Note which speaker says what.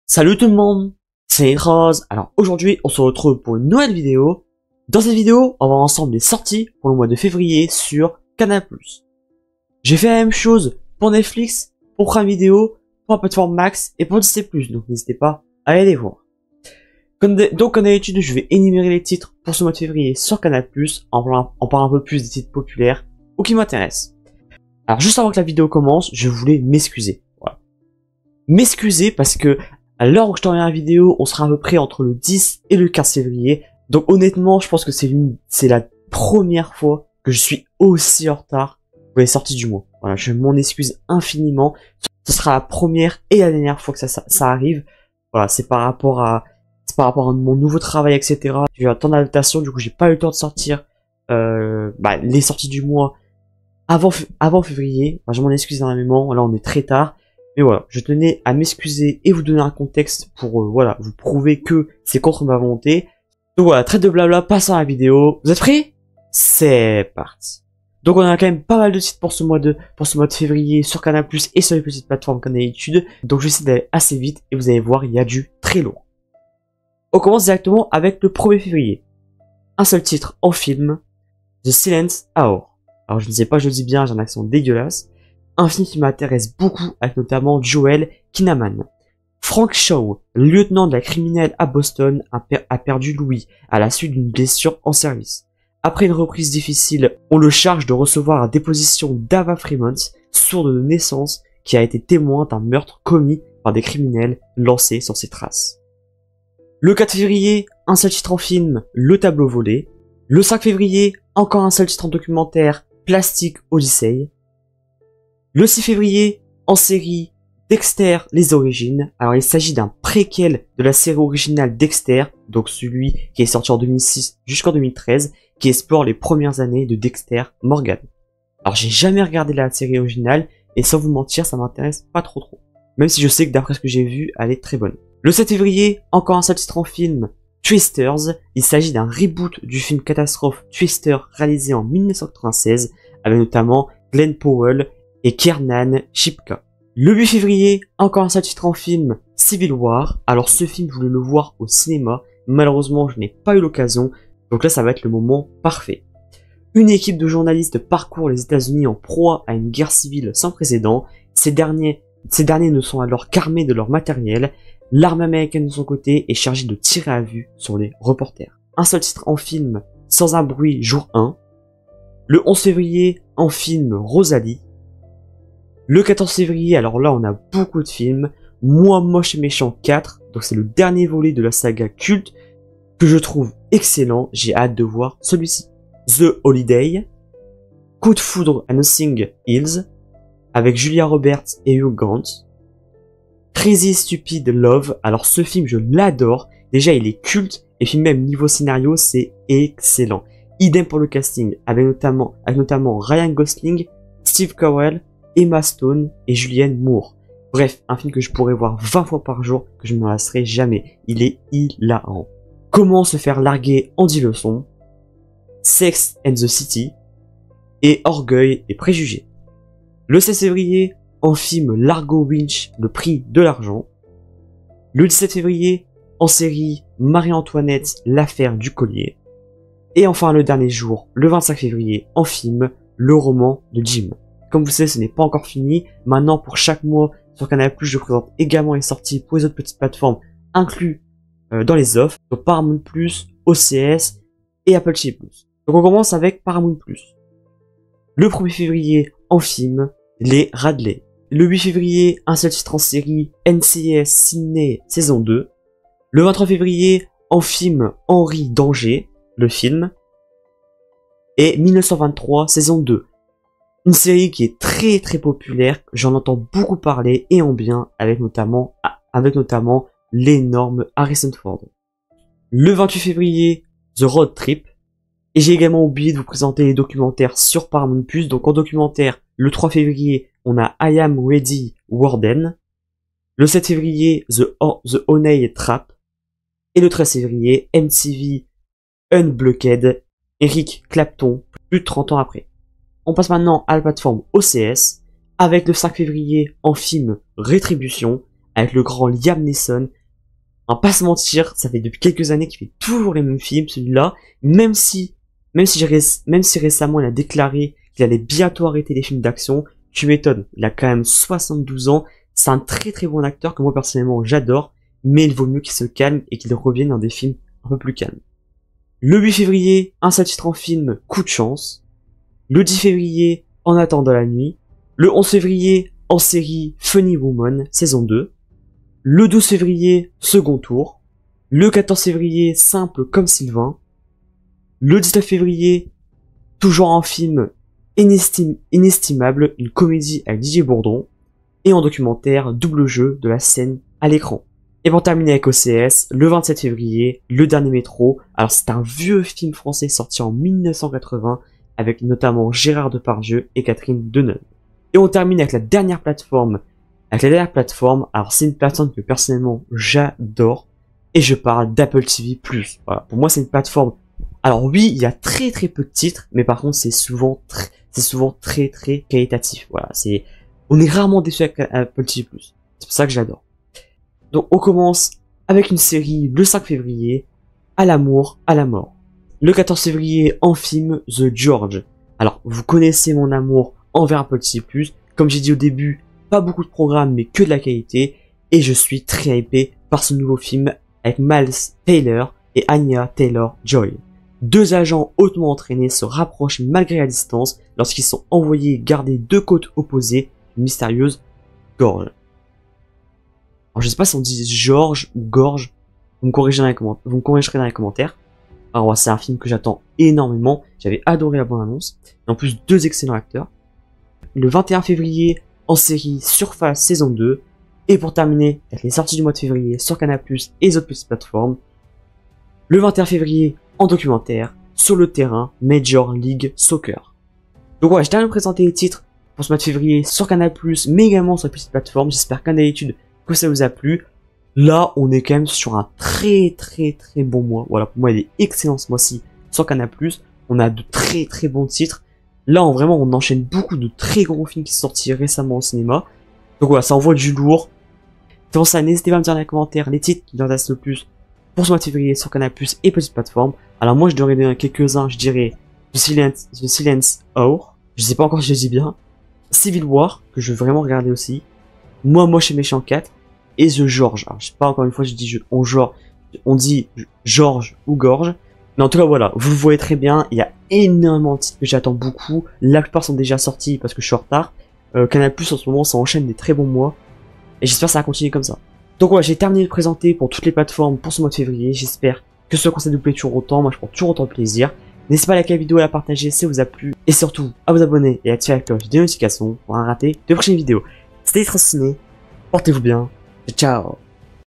Speaker 1: Salut tout le monde, c'est Rose. Alors aujourd'hui, on se retrouve pour une nouvelle vidéo. Dans cette vidéo, on va voir ensemble les sorties pour le mois de février sur Canal+. J'ai fait la même chose pour Netflix, pour Prime Video, pour la plateforme Max et pour Disney+, donc n'hésitez pas à aller les voir. Donc comme d'habitude, je vais énumérer les titres pour ce mois de février sur Canal+, en parlant un peu plus des titres populaires ou qui m'intéressent. Alors juste avant que la vidéo commence, je voulais m'excuser. Voilà. M'excuser parce que à l'heure où je t'envoie la vidéo, on sera à peu près entre le 10 et le 15 février. Donc honnêtement, je pense que c'est la première fois que je suis aussi en retard pour les sorties du mois. Voilà, je m'en excuse infiniment. Ce sera la première et la dernière fois que ça arrive. Voilà, c'est par rapport à mon nouveau travail, etc. J'ai eu un temps d'adaptation, du coup j'ai pas eu le temps de sortir les sorties du mois avant février. Enfin, je m'en excuse énormément. Là, on est très tard. Mais voilà, je tenais à m'excuser et vous donner un contexte pour voilà, vous prouver que c'est contre ma volonté. Donc voilà, trêve de blabla, passons à la vidéo. Vous êtes prêts? C'est parti. Donc on a quand même pas mal de titres pour ce mois de février sur Canal+ et sur les petites plateformes comme d'habitude. Donc je vais essayer d'aller assez vite et vous allez voir, il y a du très lourd. On commence directement avec le 1er février. Un seul titre en film, The Silent Hour. Alors je ne sais pas, je le dis bien, j'ai un accent dégueulasse. Un film qui m'intéresse beaucoup, avec notamment Joel Kinnaman. Frank Shaw, lieutenant de la criminelle à Boston, a perdu Louis à la suite d'une blessure en service. Après une reprise difficile, on le charge de recevoir la déposition d'Ava Fremont, sourde de naissance, qui a été témoin d'un meurtre commis par des criminels lancés sur ses traces. Le 4 février, un seul titre en film, Le Tableau volé. Le 5 février, encore un seul titre en documentaire, Plastic Odyssey. Le 6 février, en série, Dexter, les origines. Alors il s'agit d'un préquel de la série originale Dexter, donc celui qui est sorti en 2006 jusqu'en 2013, qui explore les premières années de Dexter Morgan. Alors j'ai jamais regardé la série originale, et sans vous mentir, ça m'intéresse pas trop. Même si je sais que d'après ce que j'ai vu, elle est très bonne. Le 7 février, encore un seul titre en film, Twisters. Il s'agit d'un reboot du film catastrophe Twister réalisé en 1996, avec notamment Glenn Powell et Kiernan Shipka. Le 8 février, encore un seul titre en film, Civil War. Alors ce film, je voulais le voir au cinéma, malheureusement je n'ai pas eu l'occasion, donc là ça va être le moment parfait. Une équipe de journalistes parcourt les États-Unis en proie à une guerre civile sans précédent. Ces derniers ne sont alors qu'armés de leur matériel. L'armée américaine de son côté est chargée de tirer à vue sur les reporters. Un seul titre en film, Sans un bruit, jour 1. Le 11 février, en film, Rosalie. Le 14 février, alors là on a beaucoup de films, Moi moche et méchant 4, donc c'est le dernier volet de la saga culte que je trouve excellent, j'ai hâte de voir celui-ci. The Holiday, Coup de foudre à Notting Hills, avec Julia Roberts et Hugh Grant. Crazy Stupid Love, alors ce film je l'adore, déjà il est culte, et puis même niveau scénario c'est excellent. Idem pour le casting, avec notamment Ryan Gosling, Steve Carell, Emma Stone et Julianne Moore. Bref, un film que je pourrais voir 20 fois par jour, que je ne m'en lasserai jamais. Il est hilarant. Comment se faire larguer en 10 leçons, Sex and the City et Orgueil et préjugés. Le 16 février, en film Largo Winch, Le prix de l'argent. Le 17 février, en série Marie-Antoinette, l'affaire du collier. Et enfin le dernier jour, le 25 février, en film Le roman de Jim. Comme vous savez, ce n'est pas encore fini. Maintenant, pour chaque mois, sur Canal+, je présente également les sorties pour les autres petites plateformes inclus dans les offres. Donc Paramount+, OCS et Apple TV+. Donc on commence avec Paramount+. Le 1er février, en film, Les Radley. Le 8 février, un seul titre en série, NCIS Sydney saison 2. Le 23 février, en film, Henri Danger, le film. Et 1923 saison 2. Une série qui est très très populaire, j'en entends beaucoup parler et en bien, avec notamment l'énorme Harrison Ford. Le 28 février, The Road Trip. Et j'ai également oublié de vous présenter les documentaires sur Paramount+. Donc en documentaire, le 3 février, on a I Am Ready Warden. Le 7 février, The Honey Trap. Et le 13 février, MTV Unblocked, Eric Clapton, plus de 30 ans après. On passe maintenant à la plateforme OCS, avec le 5 février en film Rétribution, avec le grand Liam Neeson. On va pas se mentir, ça fait depuis quelques années qu'il fait toujours les mêmes films, celui-là, même si récemment il a déclaré qu'il allait bientôt arrêter les films d'action, tu m'étonnes, il a quand même 72 ans, c'est un très très bon acteur que moi personnellement j'adore, mais il vaut mieux qu'il se calme et qu'il revienne dans des films un peu plus calmes. Le 8 février, un seul titre en film, Coup de chance. Le 10 février, En attendant la nuit. Le 11 février, en série Funny Woman, saison 2. Le 12 février, second tour. Le 14 février, Simple comme Sylvain. Le 19 février, toujours un film inestimable, une comédie avec Didier Bourdon. Et en documentaire, double jeu de la scène à l'écran. Et pour terminer avec OCS, le 27 février, Le Dernier Métro. Alors c'est un vieux film français sorti en 1980, avec notamment Gérard Depardieu et Catherine Deneuve. Et on termine avec la dernière plateforme. Alors c'est une plateforme que personnellement j'adore, et je parle d'Apple TV+. Voilà, pour moi c'est une plateforme. Alors oui, il y a très très peu de titres, mais par contre c'est souvent très très qualitatif. Voilà, on est rarement déçu avec Apple TV+. C'est pour ça que j'adore. Donc on commence avec une série le 5 février, À l'amour, à la mort. Le 14 février, en film, The George. Alors, vous connaissez mon amour envers Apple TV+. Comme j'ai dit au début, pas beaucoup de programmes, mais que de la qualité. Et je suis très hypé par ce nouveau film avec Miles Taylor et Anya Taylor-Joy. Deux agents hautement entraînés se rapprochent malgré la distance lorsqu'ils sont envoyés garder deux côtes opposées d'une mystérieuse gorge. Alors je sais pas si on dit George ou Gorge, vous me corrigerez dans les commentaires. Alors c'est un film que j'attends énormément, j'avais adoré la bande-annonce, et en plus deux excellents acteurs. Le 21 février, en série Surface saison 2, et pour terminer, avec les sorties du mois de février sur Canal+, et les autres petites plateformes. Le 21 février, en documentaire, Sur le terrain, Major League Soccer. Donc ouais, je termine de présenter les titres pour ce mois de février sur Canal+, mais également sur les petites plateformes, j'espère comme d'habitude que ça vous a plu. Là, on est quand même sur un très très très bon mois. Voilà, pour moi, il est excellent ce mois-ci sur Canal+. On a de très très bons titres. Là, vraiment, on enchaîne beaucoup de très gros films qui sont sortis récemment au cinéma. Donc voilà, ça envoie du lourd. Avant ça, n'hésitez pas à me dire dans les commentaires les titres qui vous intéressent le plus pour ce mois de février sur Canal+, et petites plateformes. Alors moi, je devrais donner quelques-uns, je dirais The Silence Hour. Je sais pas encore si je dis bien. Civil War, que je veux vraiment regarder aussi. Moi, Moche et Méchant 4, et The George. Alors, je sais pas, encore une fois, on dit George ou Gorge. Mais en tout cas, voilà, vous le voyez très bien, il y a énormément de titres que j'attends beaucoup. La plupart sont déjà sortis parce que je suis en retard. Canal+, en ce moment, ça enchaîne des très bons mois. Et j'espère que ça va continuer comme ça. Donc voilà, j'ai terminé de présenter pour toutes les plateformes pour ce mois de février. J'espère que ce conseil vous plaît toujours autant. Moi, je prends toujours autant de plaisir. N'hésitez pas à liker la vidéo et à la partager si ça vous a plu. Et surtout, à vous abonner et à activer la cloche de notification pour ne rater de prochaines vidéos. C'était Ciné. Portez-vous bien. Ciao.